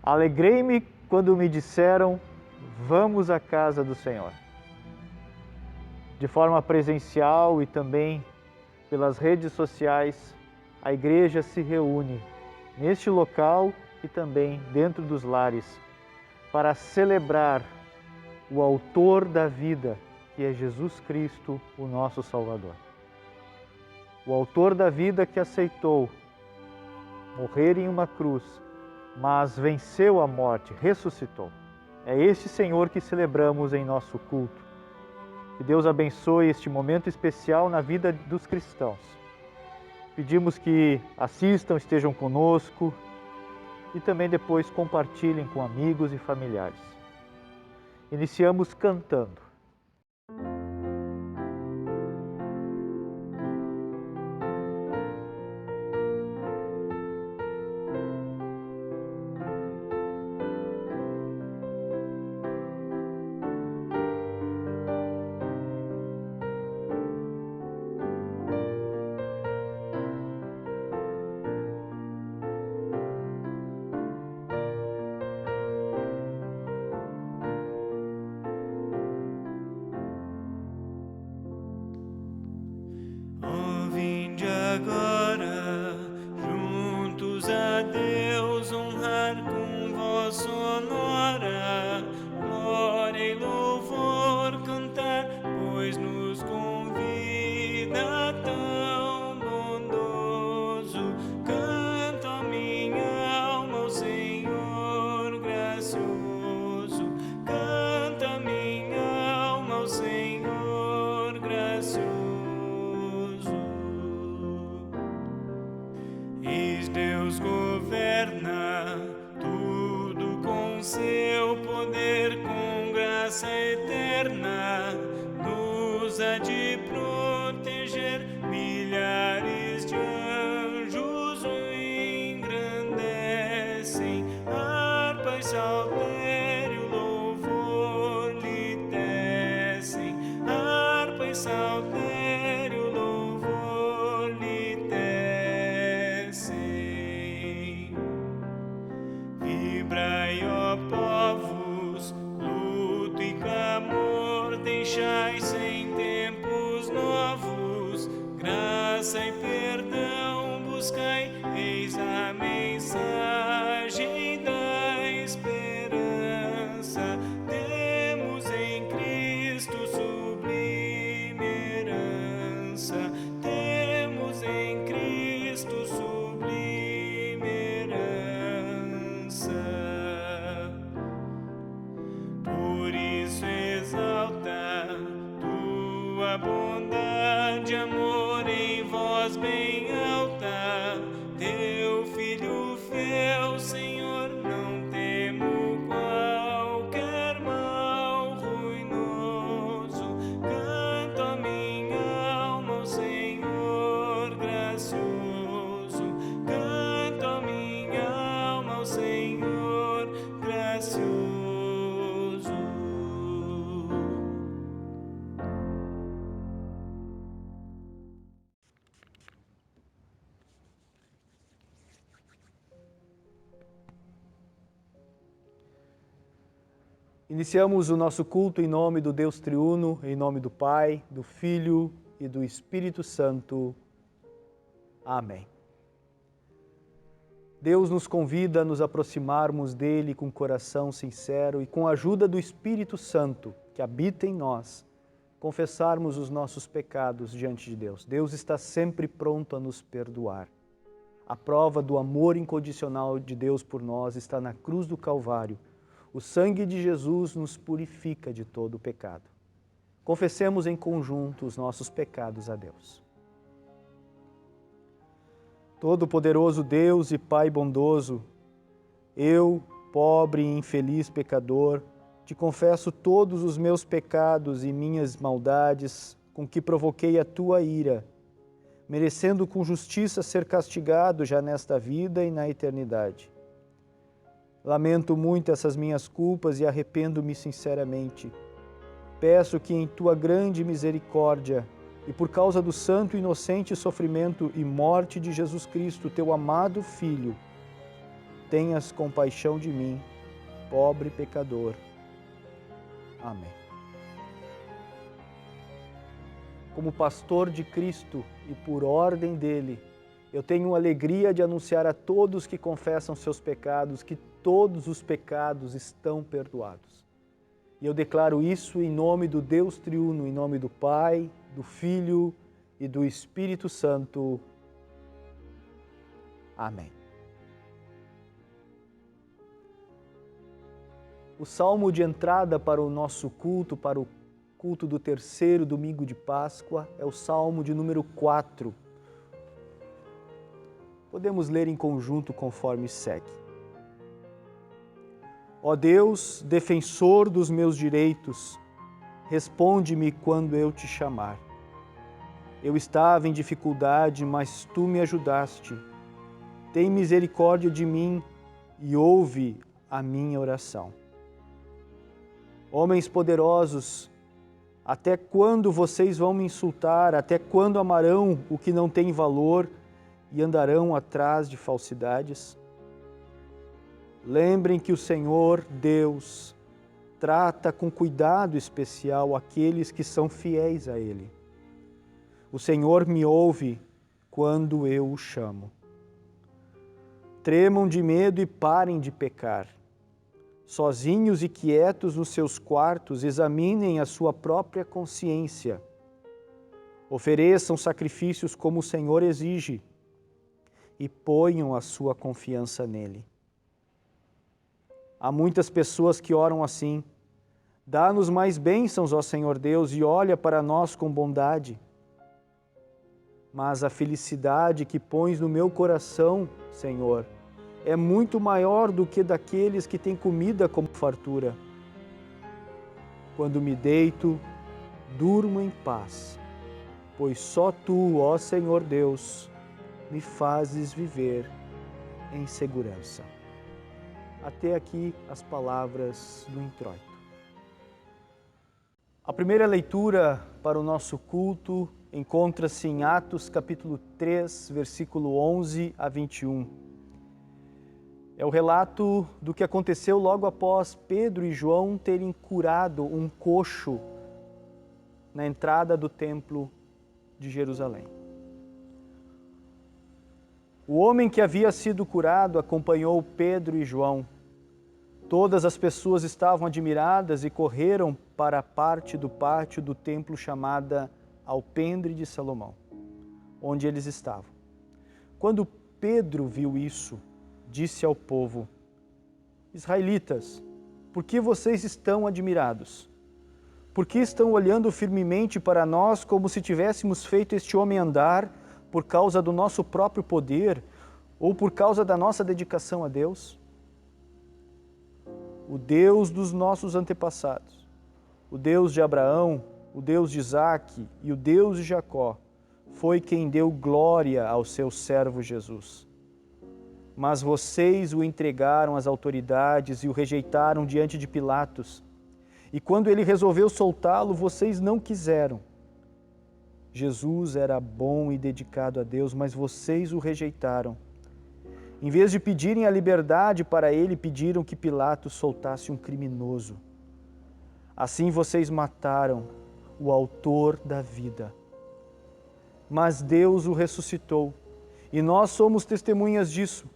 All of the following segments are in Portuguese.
Alegrei-me quando me disseram, vamos à casa do Senhor. De forma presencial e também pelas redes sociais, a igreja se reúne neste local e também dentro dos lares para celebrar o autor da vida, que é Jesus Cristo, o nosso Salvador. O autor da vida que aceitou morrer em uma cruz, mas venceu a morte, ressuscitou. É este Senhor que celebramos em nosso culto. Que Deus abençoe este momento especial na vida dos cristãos. Pedimos que assistam, estejam conosco e também depois compartilhem com amigos e familiares. Iniciamos cantando. Agora, juntos a Deus, honrar com voz sonora, glória e louvor cantar, pois nos convida tão bondoso. Canto a minha alma ao Senhor gracioso, canta a minha alma ao Senhor gracioso. Deus governa tudo com seu poder, com graça eterna, nos há de proteger. Milhares de anjos o engrandecem, harpa e saltério louvor lhe tecem, harpa e saltério louvor lhe tecem. Vibrai, ó povos, luto e clamor, deixai sem tempos novos, graça e perdão buscai, eis a mensagem da esperança. Temos em Cristo sublime herança, temos em Cristo sublime herança. Por isso exalta tua bondade, amor em voz bem alta. Teu Filho fiel, Senhor, não temo qualquer mal ruinoso. Canto a minha alma ao Senhor gracioso, canto a minha alma ao Senhor gracioso. Iniciamos o nosso culto em nome do Deus triuno, em nome do Pai, do Filho e do Espírito Santo. Amém. Deus nos convida a nos aproximarmos dele com coração sincero e com a ajuda do Espírito Santo que habita em nós, confessarmos os nossos pecados diante de Deus. Deus está sempre pronto a nos perdoar. A prova do amor incondicional de Deus por nós está na cruz do Calvário. O sangue de Jesus nos purifica de todo o pecado. Confessemos em conjunto os nossos pecados a Deus. Todo-Poderoso Deus e Pai bondoso, eu, pobre e infeliz pecador, te confesso todos os meus pecados e minhas maldades com que provoquei a tua ira, merecendo com justiça ser castigado já nesta vida e na eternidade. Lamento muito essas minhas culpas e arrependo-me sinceramente. Peço que em tua grande misericórdia e por causa do santo e inocente sofrimento e morte de Jesus Cristo, teu amado Filho, tenhas compaixão de mim, pobre pecador. Amém. Como pastor de Cristo e por ordem dele, eu tenho a alegria de anunciar a todos que confessam seus pecados que todos os pecados estão perdoados. E eu declaro isso em nome do Deus triuno, em nome do Pai, do Filho e do Espírito Santo. Amém. O salmo de entrada para o nosso culto, para o culto do terceiro domingo de Páscoa, é o salmo de número 4. Podemos ler em conjunto conforme segue. Ó Deus, defensor dos meus direitos, responde-me quando eu te chamar. Eu estava em dificuldade, mas tu me ajudaste. Tem misericórdia de mim e ouve a minha oração. Homens poderosos, até quando vocês vão me insultar? Até quando amarão o que não tem valor e andarão atrás de falsidades? Lembrem que o Senhor, Deus, trata com cuidado especial aqueles que são fiéis a Ele. O Senhor me ouve quando eu o chamo. Tremam de medo e parem de pecar. Sozinhos e quietos nos seus quartos, examinem a sua própria consciência. Ofereçam sacrifícios como o Senhor exige e ponham a sua confiança nele. Há muitas pessoas que oram assim: dá-nos mais bênçãos, ó Senhor Deus, e olha para nós com bondade. Mas a felicidade que pões no meu coração, Senhor, é muito maior do que daqueles que têm comida como fartura. Quando me deito, durmo em paz, pois só Tu, ó Senhor Deus, me fazes viver em segurança. Até aqui as palavras do introito. A primeira leitura para o nosso culto encontra-se em Atos capítulo 3, versículo 11 a 21. É o relato do que aconteceu logo após Pedro e João terem curado um coxo na entrada do templo de Jerusalém. O homem que havia sido curado acompanhou Pedro e João. Todas as pessoas estavam admiradas e correram para a parte do pátio do templo chamada Alpendre de Salomão, onde eles estavam. Quando Pedro viu isso, disse ao povo: Israelitas, por que vocês estão admirados? Por que estão olhando firmemente para nós como se tivéssemos feito este homem andar por causa do nosso próprio poder ou por causa da nossa dedicação a Deus? O Deus dos nossos antepassados, o Deus de Abraão, o Deus de Isaque e o Deus de Jacó, foi quem deu glória ao seu servo Jesus. Mas vocês o entregaram às autoridades e o rejeitaram diante de Pilatos. E quando ele resolveu soltá-lo, vocês não quiseram. Jesus era bom e dedicado a Deus, mas vocês o rejeitaram. Em vez de pedirem a liberdade para ele, pediram que Pilatos soltasse um criminoso. Assim vocês mataram o autor da vida. Mas Deus o ressuscitou, e nós somos testemunhas disso.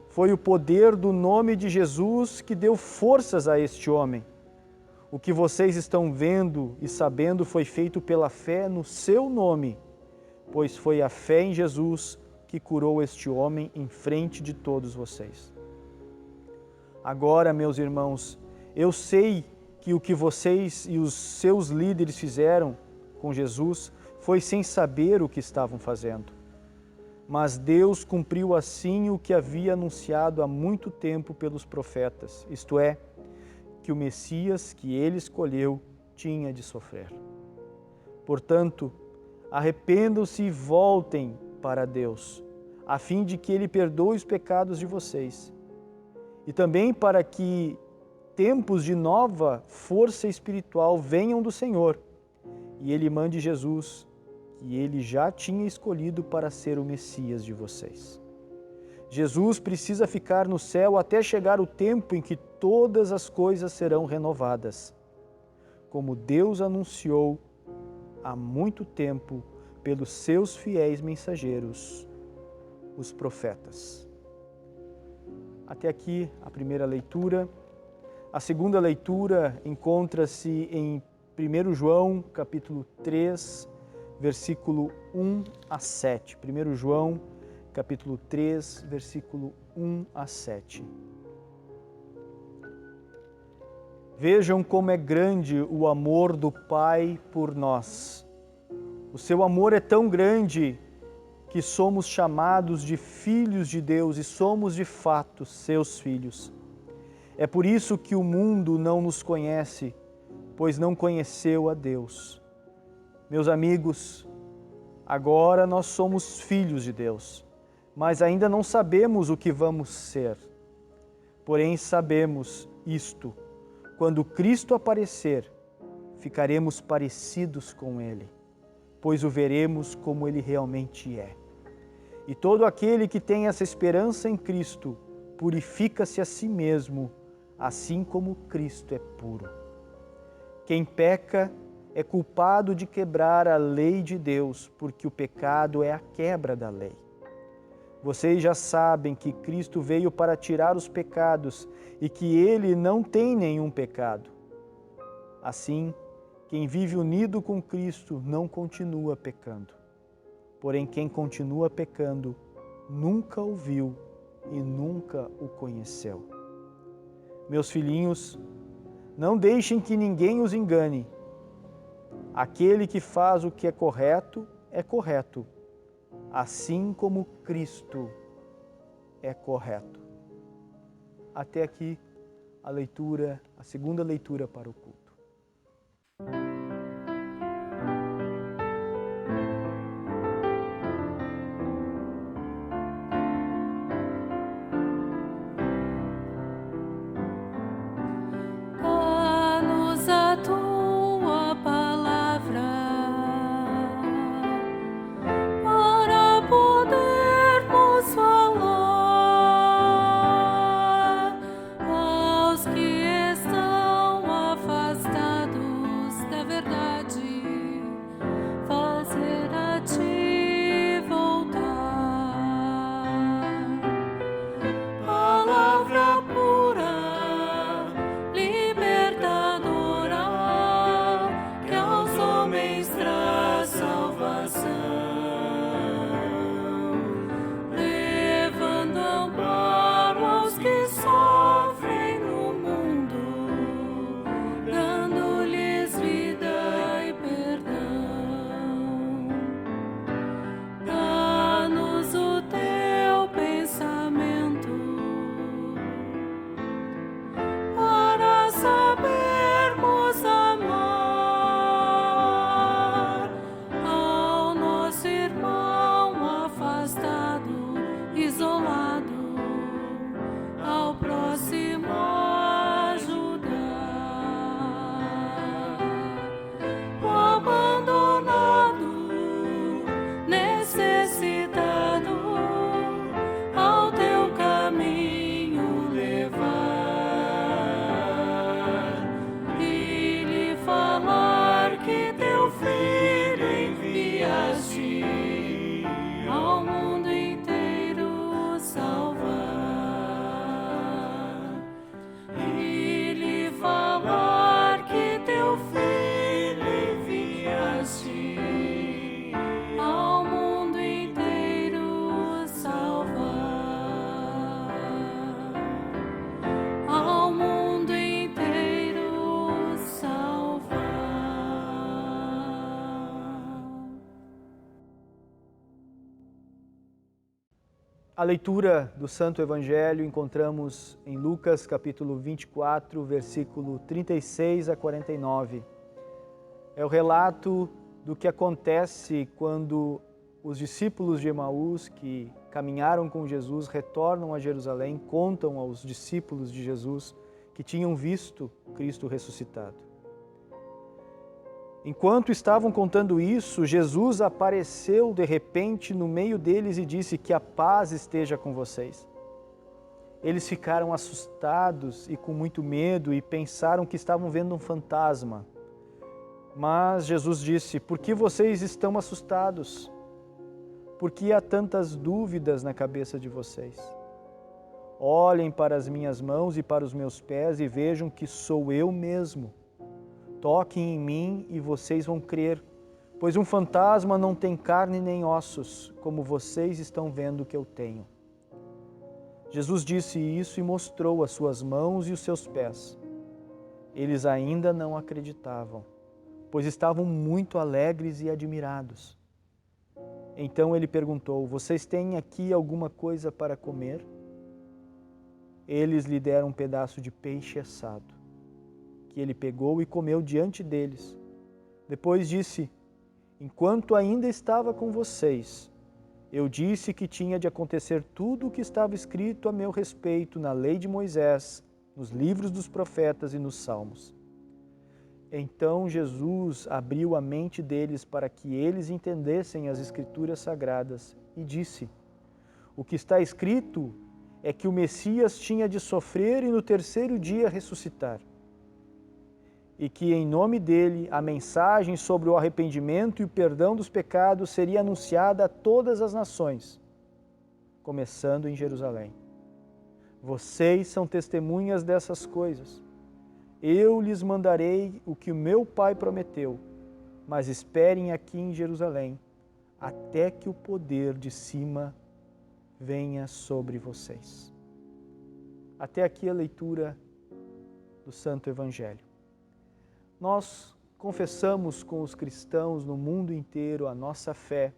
Foi o poder do nome de Jesus que deu forças a este homem. O que vocês estão vendo e sabendo foi feito pela fé no seu nome, pois foi a fé em Jesus que curou este homem em frente de todos vocês. Agora, meus irmãos, eu sei que o que vocês e os seus líderes fizeram com Jesus foi sem saber o que estavam fazendo. Mas Deus cumpriu assim o que havia anunciado há muito tempo pelos profetas, isto é, que o Messias que ele escolheu tinha de sofrer. Portanto, arrependam-se e voltem para Deus, a fim de que Ele perdoe os pecados de vocês, e também para que tempos de nova força espiritual venham do Senhor, e Ele mande Jesus, que Ele já tinha escolhido para ser o Messias de vocês. Jesus precisa ficar no céu até chegar o tempo em que todas as coisas serão renovadas, como Deus anunciou há muito tempo pelos seus fiéis mensageiros, os profetas. Até aqui a primeira leitura. A segunda leitura encontra-se em 1 João, capítulo 3, versículo 1 a 7. 1 João, capítulo 3, versículo 1 a 7. Vejam como é grande o amor do Pai por nós. O seu amor é tão grande que somos chamados de filhos de Deus e somos de fato seus filhos. É por isso que o mundo não nos conhece, pois não conheceu a Deus. Meus amigos, agora nós somos filhos de Deus, mas ainda não sabemos o que vamos ser. Porém, sabemos isto: quando Cristo aparecer, ficaremos parecidos com Ele, pois o veremos como Ele realmente é. E todo aquele que tem essa esperança em Cristo purifica-se a si mesmo, assim como Cristo é puro. Quem peca é culpado de quebrar a lei de Deus, porque o pecado é a quebra da lei. Vocês já sabem que Cristo veio para tirar os pecados e que Ele não tem nenhum pecado. Assim, quem vive unido com Cristo não continua pecando. Porém, quem continua pecando nunca o viu e nunca o conheceu. Meus filhinhos, não deixem que ninguém os engane. Aquele que faz o que é correto, assim como Cristo é correto. Até aqui a segunda leitura para o culto. Dá-nos a tua palavra para podermos falar aos que estão afastados da verdade, fazer a ti voltar. Palavra pura, libertadora, que aos homens traz salvação, levando amparo aos que sofrem no mundo, dando-lhes vida e perdão. Dá-nos o teu pensamento para sabermos amar ao nosso irmão afastado, isolado, ao próximo ajudar, o abandonado, necessitado, ao teu caminho levar e lhe falar que teu filho enviaste ao mundo inteiro salvar, e lhe falar que teu filho enviaste ao mundo inteiro salvar, ao mundo inteiro salvar. A leitura do Santo Evangelho encontramos em Lucas capítulo 24, versículo 36 a 49. É o relato do que acontece quando os discípulos de Emaús, que caminharam com Jesus, retornam a Jerusalém, contam aos discípulos de Jesus que tinham visto Cristo ressuscitado. Enquanto estavam contando isso, Jesus apareceu de repente no meio deles e disse: que a paz esteja com vocês. Eles ficaram assustados e com muito medo e pensaram que estavam vendo um fantasma. Mas Jesus disse: por que vocês estão assustados? Por que há tantas dúvidas na cabeça de vocês? Olhem para as minhas mãos e para os meus pés e vejam que sou eu mesmo. Toquem em mim e vocês vão crer, pois um fantasma não tem carne nem ossos, como vocês estão vendo que eu tenho. Jesus disse isso e mostrou as suas mãos e os seus pés. Eles ainda não acreditavam, pois estavam muito alegres e admirados. Então ele perguntou: vocês têm aqui alguma coisa para comer? Eles lhe deram um pedaço de peixe assado, que ele pegou e comeu diante deles. Depois disse: enquanto ainda estava com vocês, eu disse que tinha de acontecer tudo o que estava escrito a meu respeito na lei de Moisés, nos livros dos profetas e nos salmos. Então Jesus abriu a mente deles para que eles entendessem as Escrituras Sagradas e disse: o que está escrito é que o Messias tinha de sofrer e no terceiro dia ressuscitar, e que em nome dele a mensagem sobre o arrependimento e o perdão dos pecados seria anunciada a todas as nações, começando em Jerusalém. Vocês são testemunhas dessas coisas. Eu lhes mandarei o que o meu Pai prometeu, mas esperem aqui em Jerusalém, até que o poder de cima venha sobre vocês. Até aqui a leitura do Santo Evangelho. Nós confessamos com os cristãos no mundo inteiro a nossa fé,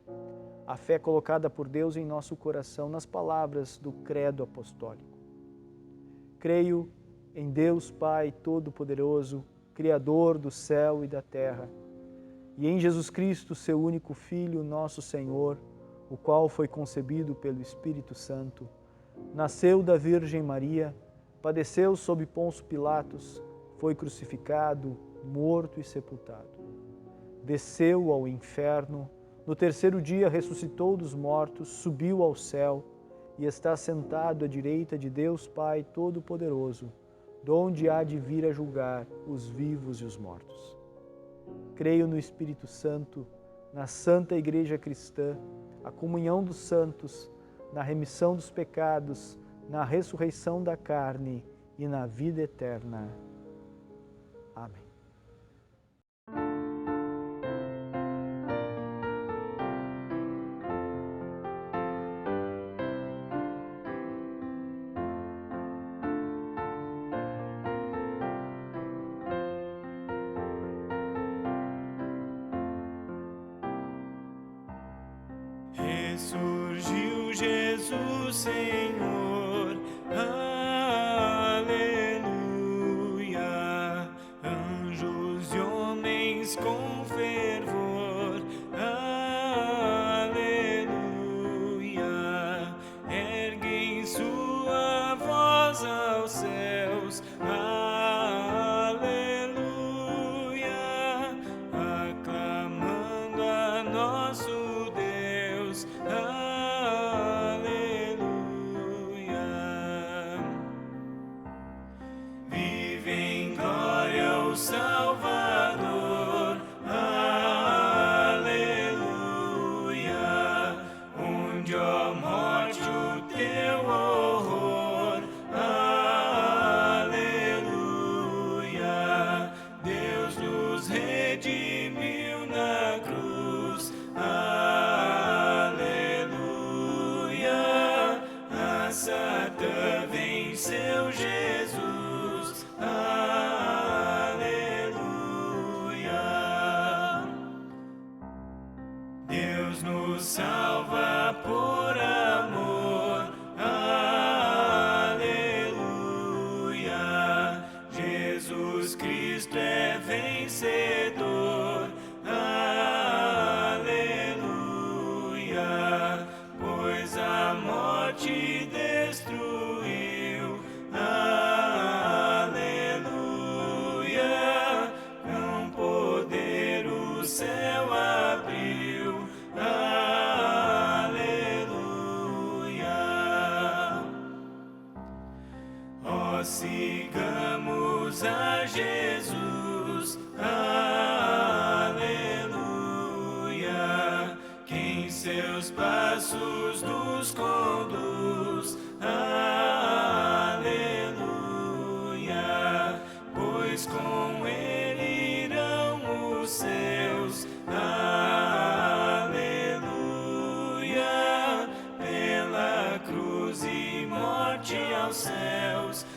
a fé colocada por Deus em nosso coração nas palavras do Credo Apostólico. Creio em Deus Pai Todo-Poderoso, Criador do céu e da terra, e em Jesus Cristo, seu único Filho, nosso Senhor, o qual foi concebido pelo Espírito Santo, nasceu da Virgem Maria, padeceu sob Pôncio Pilatos, foi crucificado, morto e sepultado. Desceu ao inferno, no terceiro dia ressuscitou dos mortos, subiu ao céu e está sentado à direita de Deus Pai Todo-Poderoso, donde há de vir a julgar os vivos e os mortos. Creio no Espírito Santo, na Santa Igreja Cristã, a comunhão dos santos, na remissão dos pecados, na ressurreição da carne e na vida eterna. Amém. Ressurgiu Jesus, Senhor, aleluia. Anjos e homens com fervor, aleluia. Erguem sua voz aos céus, aleluia. Aclamando a nosso Salvador, aleluia. Onde, ó morte, o teu horror, aleluia. Deus nos redimiu na cruz, aleluia. A Satã venceu Jesus, nos salva por amor, aleluia. Jesus Cristo é vencedor, aleluia. Pois a morte destruiu, aleluia. Com poder Jesus, aleluia. Quem seus passos nos conduz, aleluia. Pois com ele irão os seus, aleluia. Pela cruz e morte aos céus,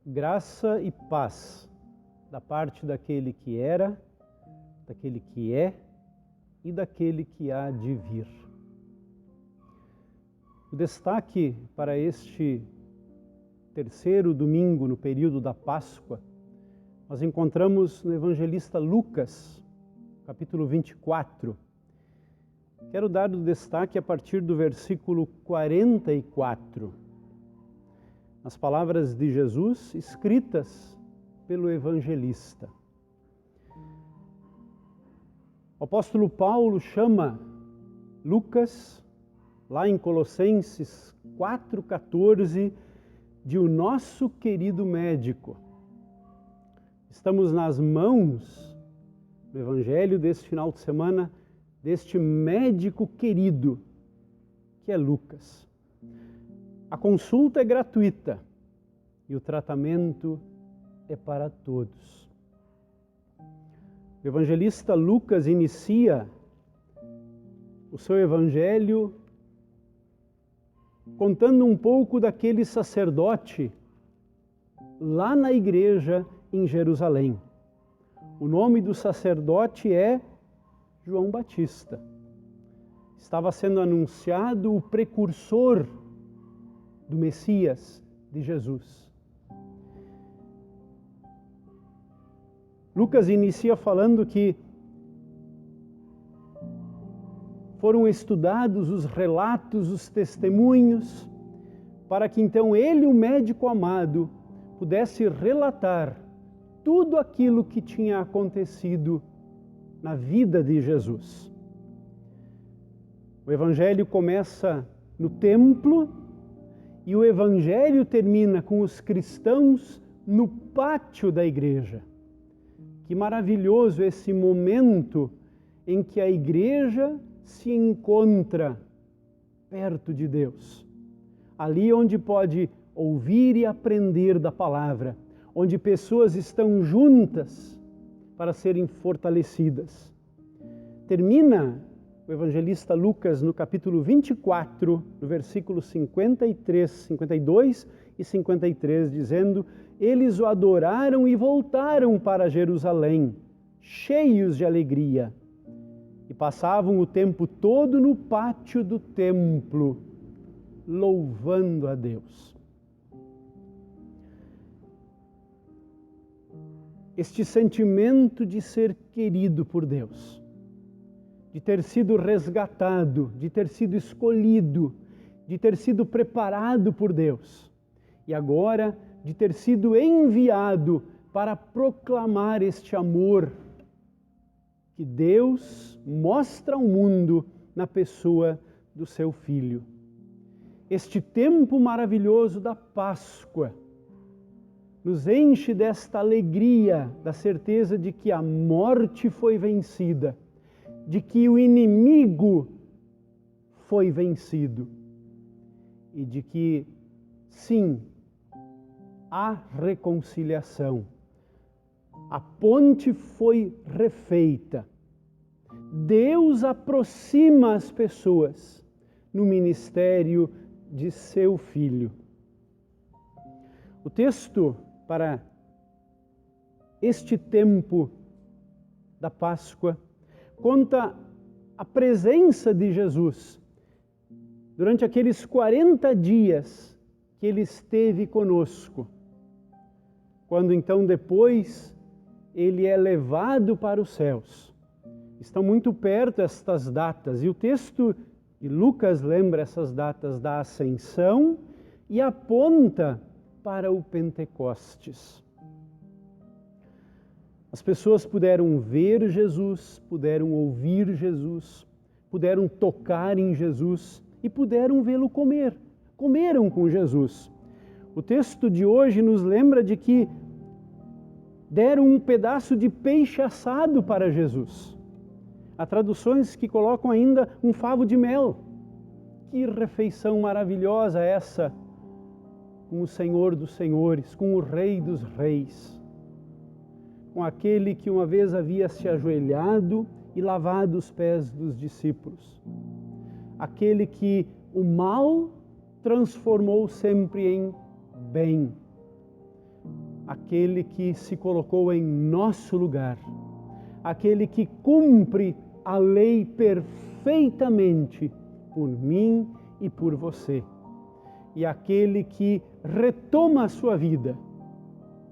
graça e paz da parte daquele que era, daquele que é e daquele que há de vir. O destaque para este terceiro domingo no período da Páscoa, nós encontramos no evangelista Lucas, capítulo 24. Quero dar o destaque a partir do versículo 44. As palavras de Jesus escritas pelo evangelista. O apóstolo Paulo chama Lucas, lá em Colossenses 4,14, de o nosso querido médico. Estamos nas mãos do evangelho deste final de semana, deste médico querido, que é Lucas. A consulta é gratuita e o tratamento é para todos. O evangelista Lucas inicia o seu evangelho contando um pouco daquele sacerdote lá na igreja em Jerusalém. O nome do sacerdote é João Batista. Estava sendo anunciado o precursor do Messias, de Jesus. Lucas inicia falando que foram estudados os relatos, os testemunhos, para que então ele, o médico amado, pudesse relatar tudo aquilo que tinha acontecido na vida de Jesus. O evangelho começa no templo, e o evangelho termina com os cristãos no pátio da igreja. Que maravilhoso esse momento em que a igreja se encontra perto de Deus. Ali onde pode ouvir e aprender da palavra, onde pessoas estão juntas para serem fortalecidas. Termina o evangelista Lucas no capítulo 24, no versículo 53, 52 e 53, dizendo: eles o adoraram e voltaram para Jerusalém, cheios de alegria, e passavam o tempo todo no pátio do templo, louvando a Deus. Este sentimento de ser querido por Deus, de ter sido resgatado, de ter sido escolhido, de ter sido preparado por Deus e agora de ter sido enviado para proclamar este amor que Deus mostra ao mundo na pessoa do seu Filho. Este tempo maravilhoso da Páscoa nos enche desta alegria, da certeza de que a morte foi vencida, de que o inimigo foi vencido e de que, sim, há reconciliação. A ponte foi refeita. Deus aproxima as pessoas no ministério de seu Filho. O texto para este tempo da Páscoa conta a presença de Jesus durante aqueles 40 dias que ele esteve conosco. Quando então depois ele é levado para os céus. Estão muito perto estas datas e o texto de Lucas lembra essas datas da Ascensão e aponta para o Pentecostes. As pessoas puderam ver Jesus, puderam ouvir Jesus, puderam tocar em Jesus e puderam vê-lo comer. Comeram com Jesus. O texto de hoje nos lembra de que deram um pedaço de peixe assado para Jesus. Há traduções que colocam ainda um favo de mel. Que refeição maravilhosa essa, com o Senhor dos Senhores, com o Rei dos Reis, com aquele que uma vez havia se ajoelhado e lavado os pés dos discípulos. Aquele que o mal transformou sempre em bem. Aquele que se colocou em nosso lugar. Aquele que cumpre a lei perfeitamente por mim e por você. E aquele que retoma a sua vida,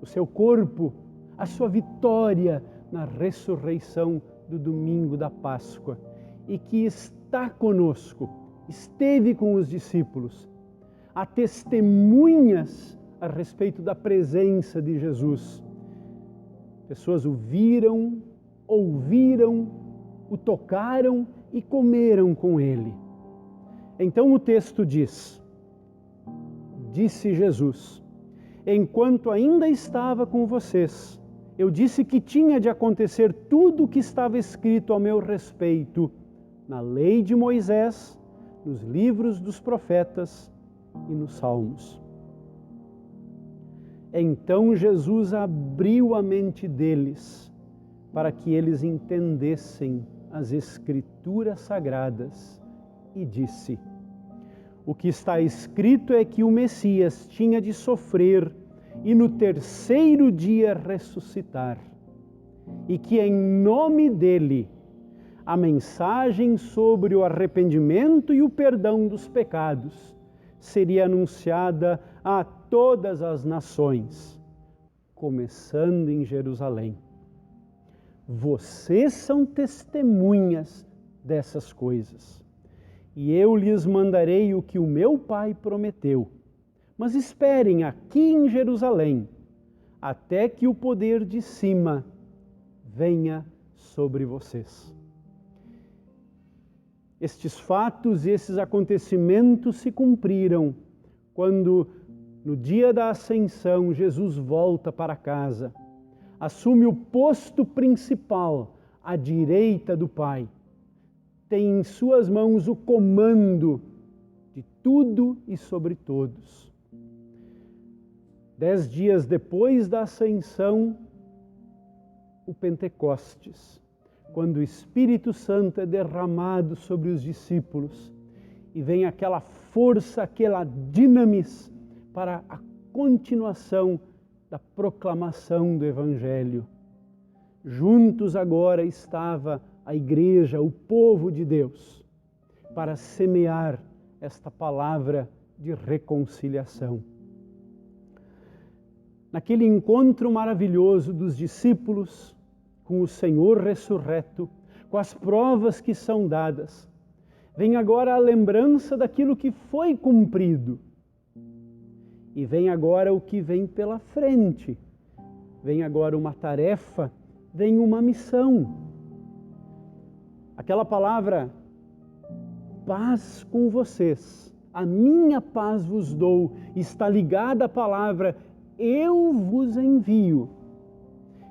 o seu corpo, a sua vitória na ressurreição do domingo da Páscoa e que está conosco, esteve com os discípulos. Há testemunhas a respeito da presença de Jesus. Pessoas o viram, ouviram, o tocaram e comeram com ele. Então o texto diz: disse Jesus, enquanto ainda estava com vocês, eu disse que tinha de acontecer tudo o que estava escrito ao meu respeito na lei de Moisés, nos livros dos profetas e nos salmos. Então Jesus abriu a mente deles para que eles entendessem as Escrituras Sagradas e disse: o que está escrito é que o Messias tinha de sofrer e no terceiro dia ressuscitar, e que em nome dele a mensagem sobre o arrependimento e o perdão dos pecados seria anunciada a todas as nações, começando em Jerusalém. Vocês são testemunhas dessas coisas. E eu lhes mandarei o que o meu Pai prometeu. Mas esperem aqui em Jerusalém, até que o poder de cima venha sobre vocês. Estes fatos e esses acontecimentos se cumpriram quando, no dia da ascensão, Jesus volta para casa, assume o posto principal à direita do Pai. Tem em suas mãos o comando de tudo e sobre todos. 10 dias depois da ascensão, o Pentecostes, quando o Espírito Santo é derramado sobre os discípulos e vem aquela força, aquela dinamis para a continuação da proclamação do Evangelho. Juntos agora estava a igreja, o povo de Deus, para semear esta palavra de reconciliação. Naquele encontro maravilhoso dos discípulos com o Senhor ressurreto, com as provas que são dadas, vem agora a lembrança daquilo que foi cumprido. E vem agora o que vem pela frente. Vem agora uma tarefa, vem uma missão. Aquela palavra, paz com vocês, a minha paz vos dou, está ligada à palavra, eu vos envio.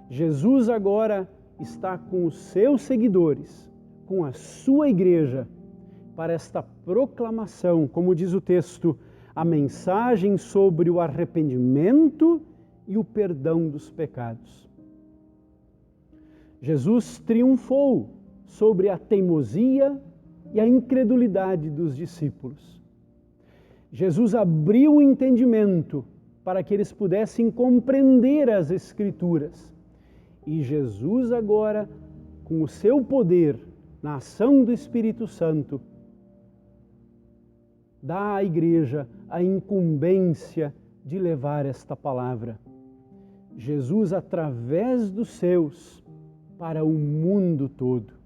Jesus agora está com os seus seguidores, com a sua igreja, para esta proclamação, como diz o texto, a mensagem sobre o arrependimento e o perdão dos pecados. Jesus triunfou sobre a teimosia e a incredulidade dos discípulos. Jesus abriu o entendimento para que eles pudessem compreender as Escrituras. E Jesus agora, com o seu poder, na ação do Espírito Santo, dá à igreja a incumbência de levar esta palavra. Jesus, através dos seus, para o mundo todo.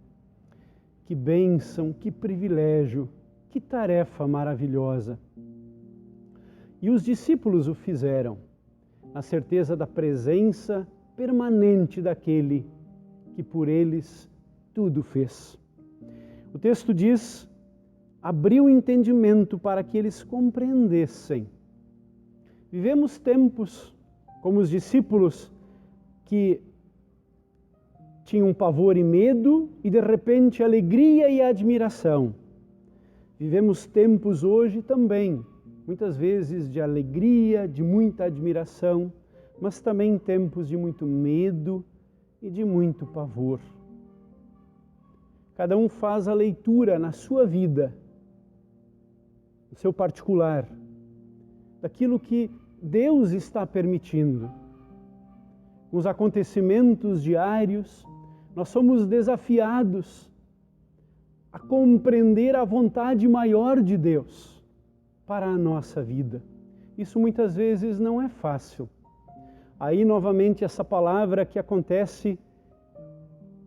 Que bênção, que privilégio, que tarefa maravilhosa. E os discípulos o fizeram, na certeza da presença permanente daquele que por eles tudo fez. O texto diz: abriu o entendimento para que eles compreendessem. Vivemos tempos, como os discípulos, que tinham pavor e medo e de repente alegria e admiração. Vivemos tempos hoje também, muitas vezes de alegria, de muita admiração, mas também tempos de muito medo e de muito pavor. Cada um faz a leitura na sua vida, no seu particular, daquilo que Deus está permitindo. Com os acontecimentos diários, nós somos desafiados a compreender a vontade maior de Deus para a nossa vida. Isso muitas vezes não é fácil. Aí novamente essa palavra que acontece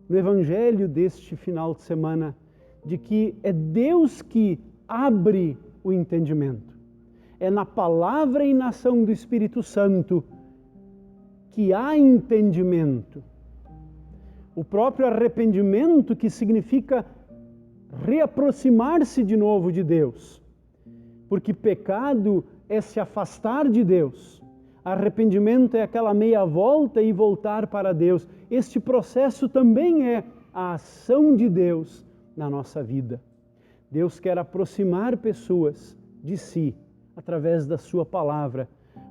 no Evangelho deste final de semana, de que é Deus que abre o entendimento. É na palavra e na ação do Espírito Santo que há entendimento. O próprio arrependimento, que significa reaproximar-se de novo de Deus. Porque pecado é se afastar de Deus. Arrependimento é aquela meia volta e voltar para Deus. Este processo também é a ação de Deus na nossa vida. Deus quer aproximar pessoas de si através da sua palavra.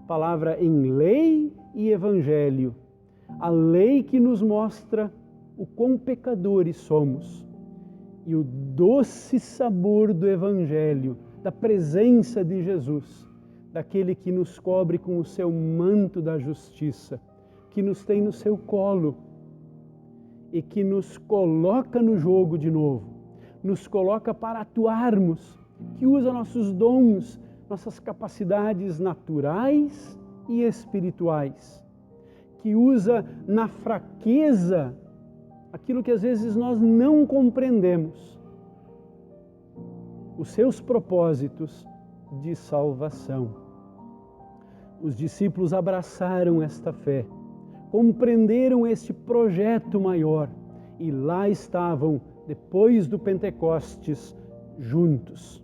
Palavra em lei e evangelho. A lei que nos mostra o quão pecadores somos. E o doce sabor do evangelho, da presença de Jesus, daquele que nos cobre com o seu manto da justiça, que nos tem no seu colo e que nos coloca no jogo de novo, nos coloca para atuarmos, que usa nossos dons, nossas capacidades naturais e espirituais, que usa na fraqueza aquilo que às vezes nós não compreendemos, os seus propósitos de salvação. Os discípulos abraçaram esta fé, compreenderam este projeto maior e lá estavam, depois do Pentecostes, juntos.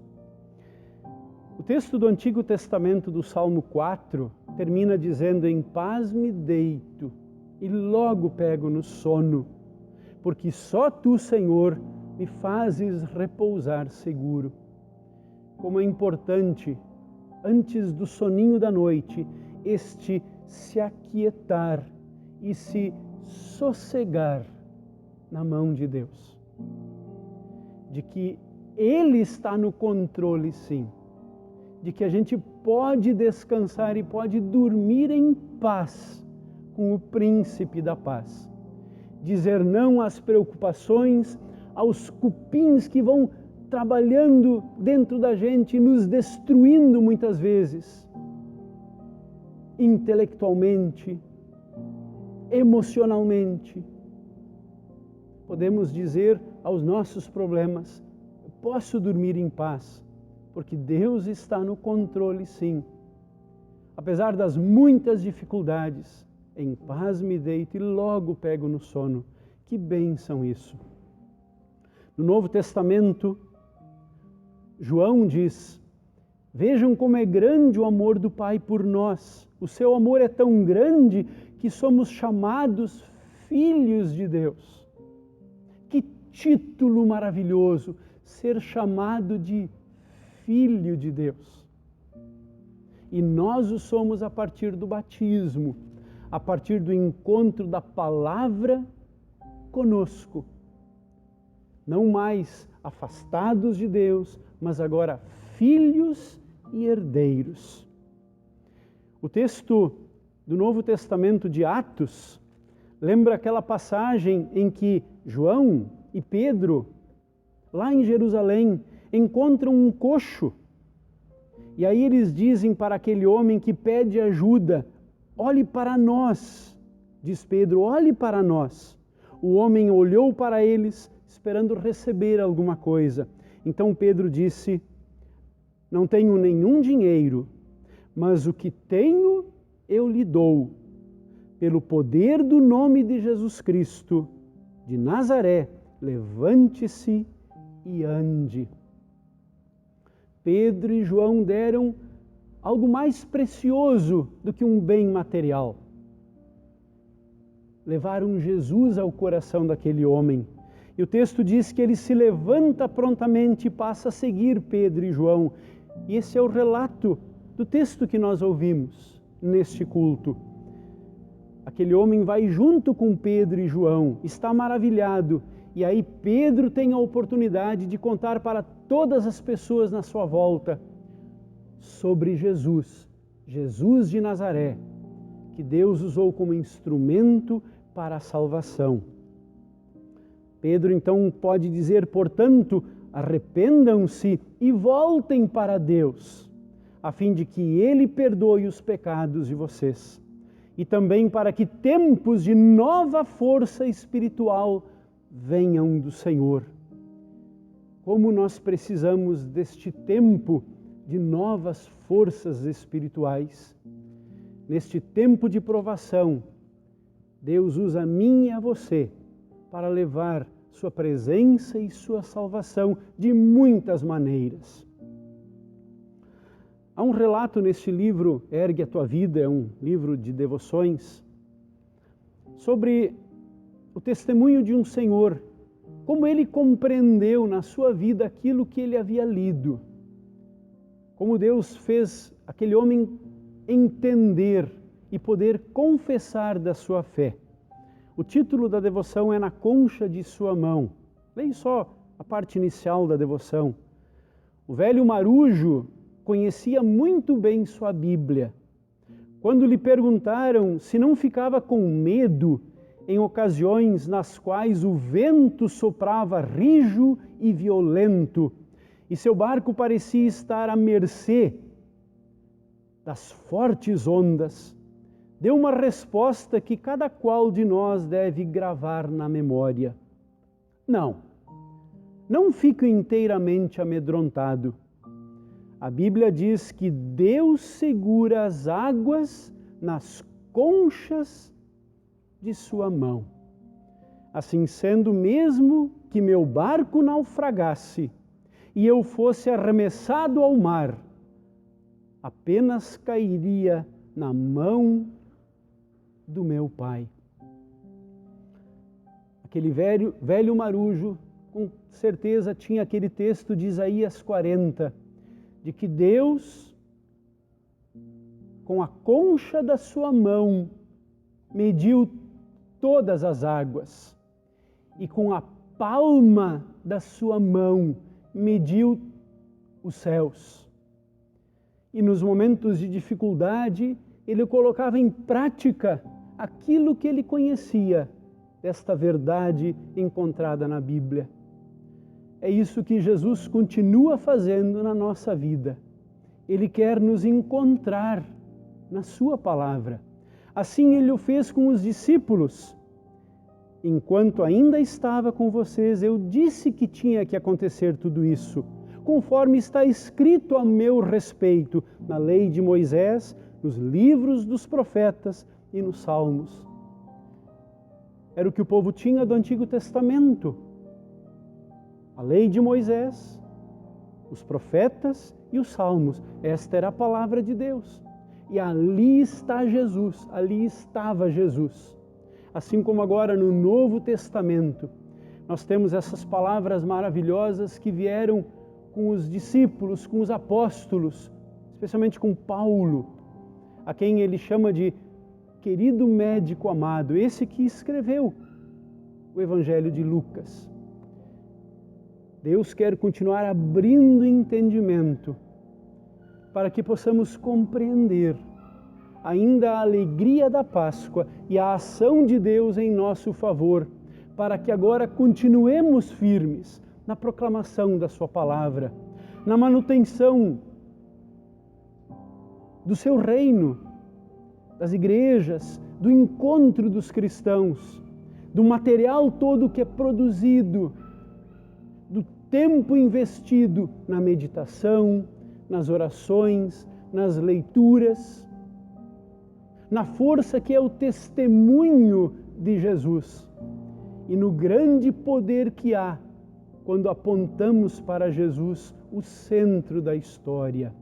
O texto do Antigo Testamento do Salmo 4 termina dizendo: em paz me deito e logo pego no sono, porque só Tu, Senhor, me fazes repousar seguro. Como é importante, antes do soninho da noite, este se aquietar e se sossegar na mão de Deus. De que Ele está no controle, sim. De que a gente pode descansar e pode dormir em paz com o Príncipe da Paz. Dizer não às preocupações, aos cupins que vão trabalhando dentro da gente, nos destruindo muitas vezes, intelectualmente, emocionalmente. Podemos dizer aos nossos problemas: eu posso dormir em paz, porque Deus está no controle, sim. Apesar das muitas dificuldades, em paz me deito e logo pego no sono. Que bênção isso! No Novo Testamento, João diz: vejam como é grande o amor do Pai por nós. O seu amor é tão grande que somos chamados filhos de Deus. Que título maravilhoso, ser chamado de filho de Deus. E nós o somos a partir do batismo, a partir do encontro da palavra conosco. Não mais afastados de Deus, mas agora filhos e herdeiros. O texto do Novo Testamento de Atos lembra aquela passagem em que João e Pedro, lá em Jerusalém, encontram um coxo. E aí eles dizem para aquele homem que pede ajuda: olhe para nós. Diz Pedro: olhe para nós. O homem olhou para eles, esperando receber alguma coisa. Então Pedro disse: não tenho nenhum dinheiro, mas o que tenho eu lhe dou. pelo poder do nome de Jesus Cristo de Nazaré, levante-se e ande. Pedro e João deram algo mais precioso do que um bem material. Levaram Jesus ao coração daquele homem. E o texto diz que ele se levanta prontamente e passa a seguir Pedro e João. E esse é o relato do texto que nós ouvimos neste culto. Aquele homem vai junto com Pedro e João, está maravilhado. E aí Pedro tem a oportunidade de contar para todas as pessoas na sua volta sobre Jesus, Jesus de Nazaré, que Deus usou como instrumento para a salvação. Pedro então pode dizer, portanto, arrependam-se e voltem para Deus, a fim de que Ele perdoe os pecados de vocês. E também para que tempos de nova força espiritual venham do Senhor. Como nós precisamos deste tempo de novas forças espirituais. Neste tempo de provação, Deus usa a mim e a você para levar sua presença e sua salvação de muitas maneiras. Há um relato neste livro, Ergue a Tua Vida, é um livro de devoções, sobre o testemunho de um senhor, como ele compreendeu na sua vida aquilo que ele havia lido, como Deus fez aquele homem entender e poder confessar da sua fé. O título da devoção é Na Concha de Sua Mão. Leia só a parte inicial da devoção. O velho marujo conhecia muito bem sua Bíblia. Quando lhe perguntaram se não ficava com medo em ocasiões nas quais o vento soprava rijo e violento e seu barco parecia estar à mercê das fortes ondas, deu uma resposta que cada qual de nós deve gravar na memória. Não fico inteiramente amedrontado. A Bíblia diz que Deus segura as águas nas conchas de sua mão. Assim sendo, mesmo que meu barco naufragasse e eu fosse arremessado ao mar, apenas cairia na mão do meu Pai. Aquele velho marujo, com certeza tinha aquele texto de Isaías 40, de que Deus, com a concha da sua mão, mediu todas as águas, e com a palma da sua mão, mediu os céus. E nos momentos de dificuldade, ele colocava em prática aquilo que ele conhecia desta verdade encontrada na Bíblia. É isso que Jesus continua fazendo na nossa vida. Ele quer nos encontrar na sua palavra. Assim ele o fez com os discípulos. Enquanto ainda estava com vocês, eu disse que tinha que acontecer tudo isso, conforme está escrito a meu respeito na lei de Moisés, nos livros dos profetas e nos salmos. Era o que o povo tinha do Antigo Testamento. A lei de Moisés, os profetas e os salmos. Esta era a palavra de Deus. E ali está Jesus, ali estava Jesus. Assim como agora no Novo Testamento, nós temos essas palavras maravilhosas que vieram com os discípulos, com os apóstolos, especialmente com Paulo, a quem ele chama de querido médico amado, esse que escreveu o Evangelho de Lucas. Deus quer continuar abrindo entendimento para que possamos compreender ainda a alegria da Páscoa e a ação de Deus em nosso favor, para que agora continuemos firmes na proclamação da sua palavra, na manutenção do seu reino, das igrejas, do encontro dos cristãos, do material todo que é produzido, do tempo investido na meditação, nas orações, nas leituras, na força que é o testemunho de Jesus e no grande poder que há quando apontamos para Jesus, o centro da história.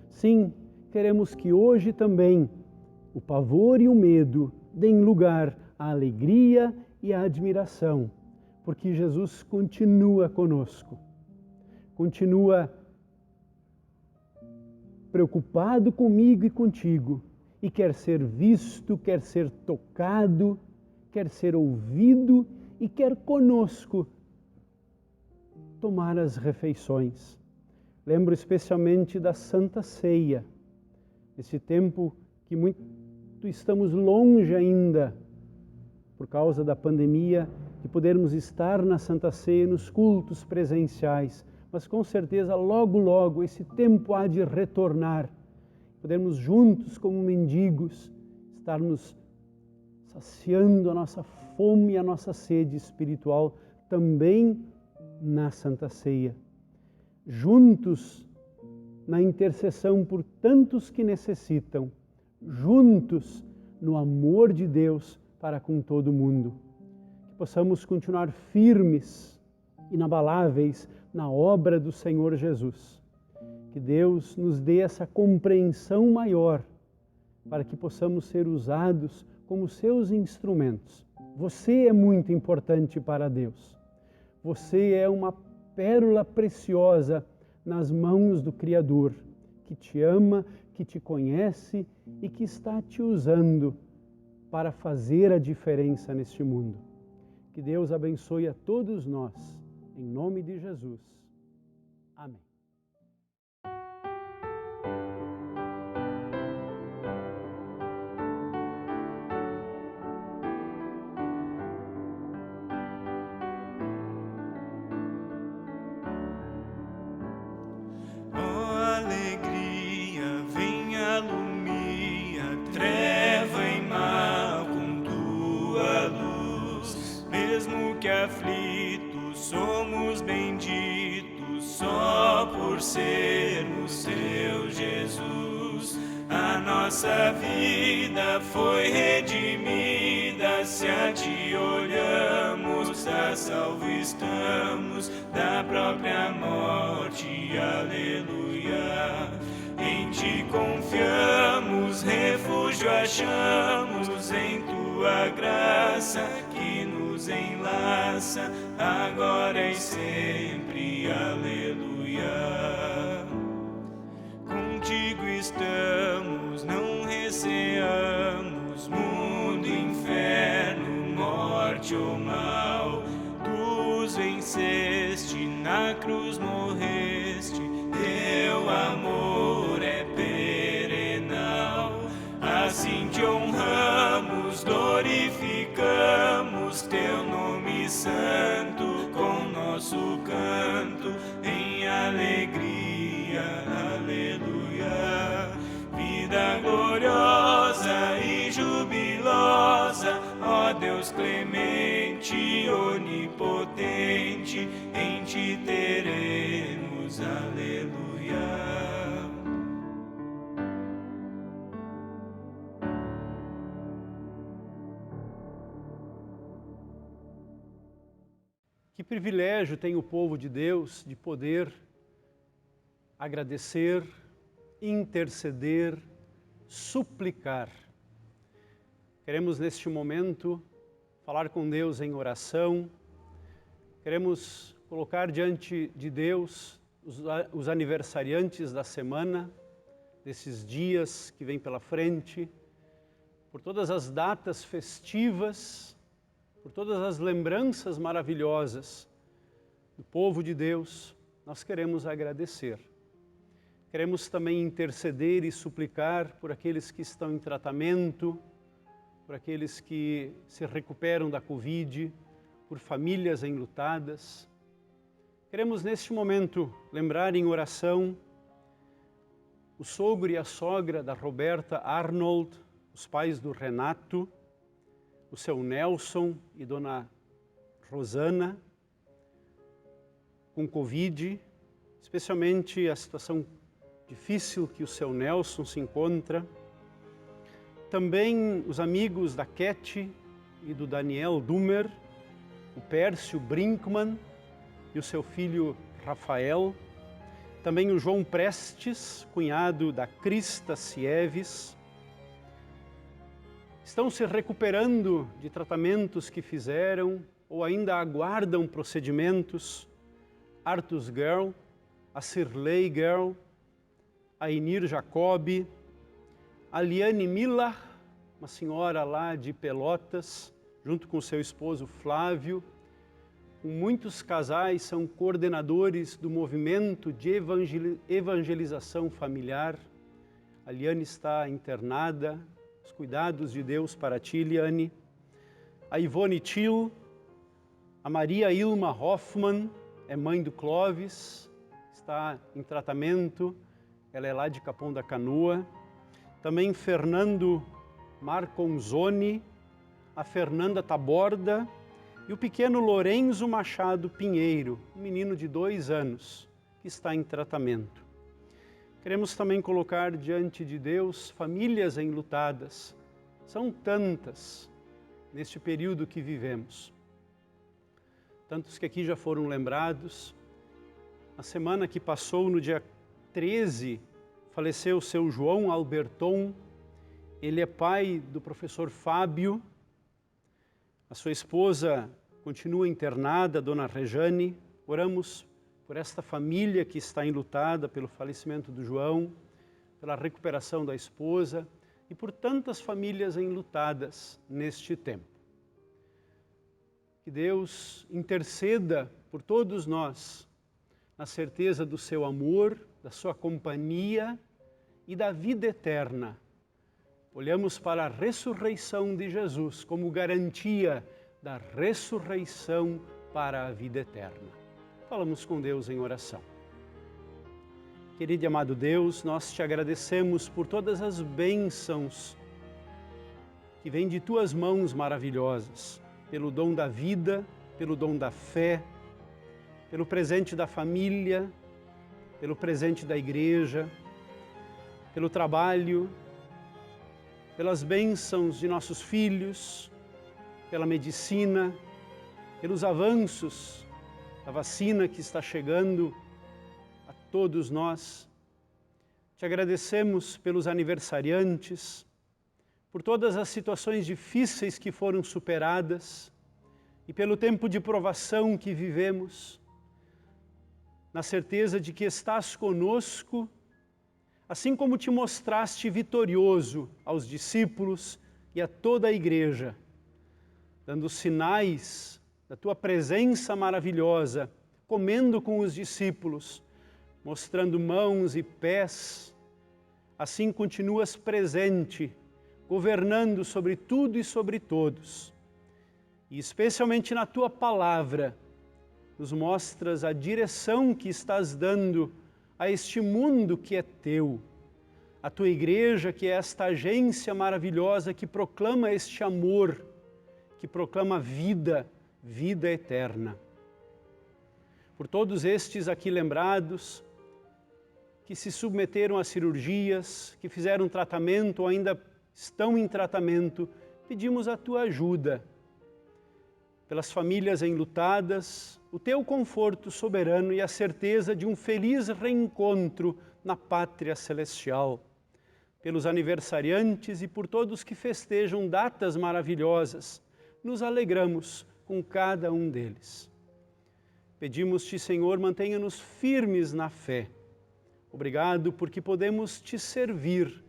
Sim, queremos que hoje também o pavor e o medo deem lugar à alegria e à admiração, porque Jesus continua conosco, continua preocupado comigo e contigo, e quer ser visto, quer ser tocado, quer ser ouvido e quer conosco tomar as refeições. Lembro especialmente da Santa Ceia, esse tempo que muito estamos longe ainda, por causa da pandemia, de podermos estar na Santa Ceia, nos cultos presenciais, mas com certeza logo, logo esse tempo há de retornar, podermos juntos como mendigos, estarmos saciando a nossa fome e a nossa sede espiritual também na Santa Ceia. Juntos na intercessão por tantos que necessitam, juntos no amor de Deus para com todo mundo. Que possamos continuar firmes, inabaláveis na obra do Senhor Jesus. Que Deus nos dê essa compreensão maior para que possamos ser usados como seus instrumentos. Você é muito importante para Deus. Você é uma pérola preciosa nas mãos do Criador, que te ama, que te conhece e que está te usando para fazer a diferença neste mundo. Que Deus abençoe a todos nós, em nome de Jesus. Amém. Aflitos, somos benditos só por sermos teu, Jesus. A nossa vida foi redimida, se a ti olhamos, a salvo estamos da própria morte, aleluia. Em ti confiamos, refúgio achamos em tua graça que nos enlaça, agora e sempre, aleluia. Contigo estamos, não receamos mundo, inferno, morte ou mal. Tu os venceste, na cruz morreste, teu amor é perenal. Assim te honramos, glorificamos teu nome santo com nosso canto em alegria, aleluia. Vida gloriosa e jubilosa, ó Deus clemente, onipotente, em ti teremos, aleluia. Que privilégio tem o povo de Deus de poder agradecer, interceder, suplicar. Queremos neste momento falar com Deus em oração, queremos colocar diante de Deus os aniversariantes da semana, desses dias que vêm pela frente, por todas as datas festivas, por todas as lembranças maravilhosas do povo de Deus, nós queremos agradecer. Queremos também interceder e suplicar por aqueles que estão em tratamento, por aqueles que se recuperam da Covid, por famílias enlutadas. Queremos neste momento lembrar em oração o sogro e a sogra da Roberta Arnold, os pais do Renato, o seu Nelson e dona Rosana, com Covid, especialmente a situação difícil que o seu Nelson se encontra. também os amigos da Cat e do Daniel Dumer, o Pércio Brinkmann e o seu filho Rafael, também o João Prestes, cunhado da Krista Sieves. Estão se recuperando de tratamentos que fizeram ou ainda aguardam procedimentos. Artus Girl, a Cirlei Girl, a Inir Jacobi, a Liane Miller, uma senhora lá de Pelotas, junto com seu esposo Flávio. Muitos casais são coordenadores do movimento de evangelização familiar. A Liane está internada, os cuidados de Deus para ti, Liane. A Ivone Till, a Maria Ilma Hoffmann, é mãe do Clóvis, está em tratamento, ela é lá de Capão da Canoa. Também Fernando Marconzoni, a Fernanda Taborda e o pequeno Lorenzo Machado Pinheiro, um menino de 2 anos, que está em tratamento. Queremos também colocar diante de Deus famílias enlutadas. São tantas neste período que vivemos. Tantos que aqui já foram lembrados. Na semana que passou, no dia 13, faleceu o seu João Alberton. Ele é pai do professor Fábio. A sua esposa continua internada, Dona Rejane. Oramos por esta família que está enlutada pelo falecimento do João, pela recuperação da esposa e por tantas famílias enlutadas neste tempo. Que Deus interceda por todos nós, na certeza do seu amor, da sua companhia e da vida eterna. Olhamos para a ressurreição de Jesus como garantia da ressurreição para a vida eterna. Falamos com Deus em oração. Querido e amado Deus, nós te agradecemos por todas as bênçãos que vêm de tuas mãos maravilhosas, pelo dom da vida, pelo dom da fé, pelo presente da família, pelo presente da igreja, pelo trabalho, pelas bênçãos de nossos filhos, pela medicina, pelos avanços da vacina que está chegando a todos nós. Te agradecemos pelos aniversariantes, por todas as situações difíceis que foram superadas e pelo tempo de provação que vivemos, na certeza de que estás conosco, assim como te mostraste vitorioso aos discípulos e a toda a igreja, dando sinais da tua presença maravilhosa, comendo com os discípulos, mostrando mãos e pés. Assim continuas presente, governando sobre tudo e sobre todos. E especialmente na tua palavra, nos mostras a direção que estás dando a este mundo que é teu, a tua igreja, que é esta agência maravilhosa que proclama este amor, que proclama vida, vida eterna. Por todos estes aqui lembrados, que se submeteram a cirurgias, que fizeram tratamento ou ainda estão em tratamento, pedimos a tua ajuda. Pelas famílias enlutadas, o teu conforto soberano e a certeza de um feliz reencontro na pátria celestial. Pelos aniversariantes e por todos que festejam datas maravilhosas, nos alegramos com cada um deles. Pedimos-te, Senhor, mantenha-nos firmes na fé. Obrigado porque podemos te servir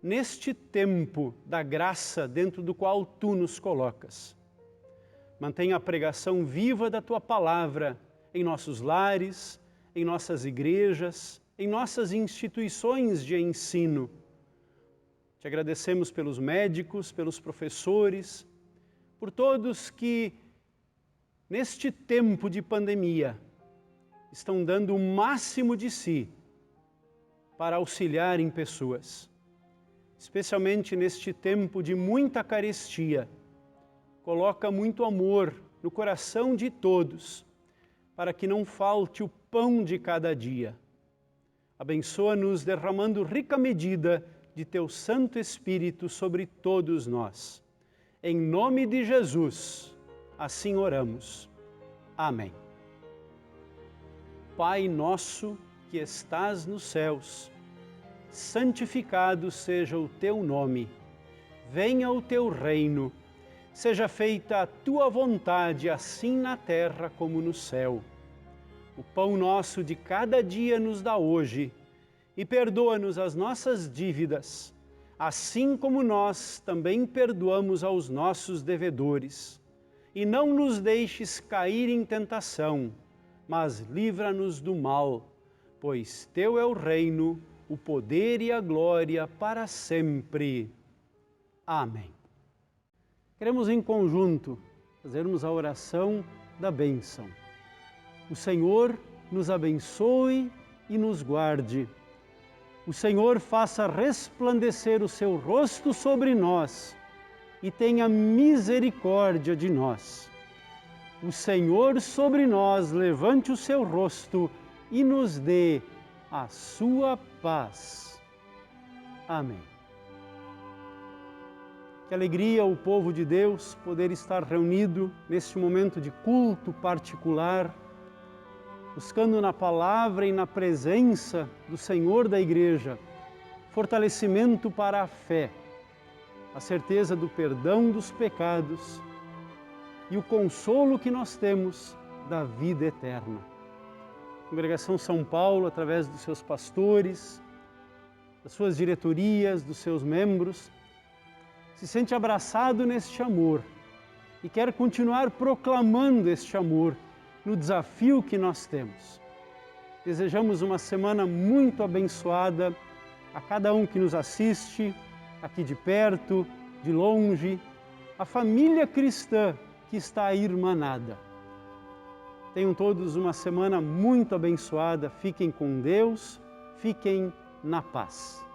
neste tempo da graça dentro do qual tu nos colocas. Mantenha a pregação viva da tua palavra em nossos lares, em nossas igrejas, em nossas instituições de ensino. Te agradecemos pelos médicos, pelos professores, por todos que, neste tempo de pandemia, estão dando o máximo de si para auxiliar em pessoas. Especialmente neste tempo de muita carestia, coloca muito amor no coração de todos, para que não falte o pão de cada dia. Abençoa-nos derramando rica medida de Teu Santo Espírito sobre todos nós. Em nome de Jesus, assim oramos. Amém. Pai nosso que estás nos céus, santificado seja o Teu nome. Venha o Teu reino. Seja feita a Tua vontade, assim na terra como no céu. O pão nosso de cada dia nos dá hoje, e perdoa-nos as nossas dívidas, assim como nós também perdoamos aos nossos devedores. E não nos deixes cair em tentação, mas livra-nos do mal, pois Teu é o reino, o poder e a glória para sempre. Amém. Queremos em conjunto fazermos a oração da bênção. O Senhor nos abençoe e nos guarde. O Senhor faça resplandecer o seu rosto sobre nós e tenha misericórdia de nós. O Senhor sobre nós levante o seu rosto e nos dê a sua paz. Amém. Que alegria o povo de Deus poder estar reunido neste momento de culto particular, buscando na palavra e na presença do Senhor da Igreja fortalecimento para a fé, a certeza do perdão dos pecados e o consolo que nós temos da vida eterna. A Congregação São Paulo, através dos seus pastores, das suas diretorias, dos seus membros, se sente abraçado neste amor e quer continuar proclamando este amor no desafio que nós temos. Desejamos uma semana muito abençoada a cada um que nos assiste, aqui de perto, de longe, a família cristã que está irmanada. Tenham todos uma semana muito abençoada, fiquem com Deus, fiquem na paz.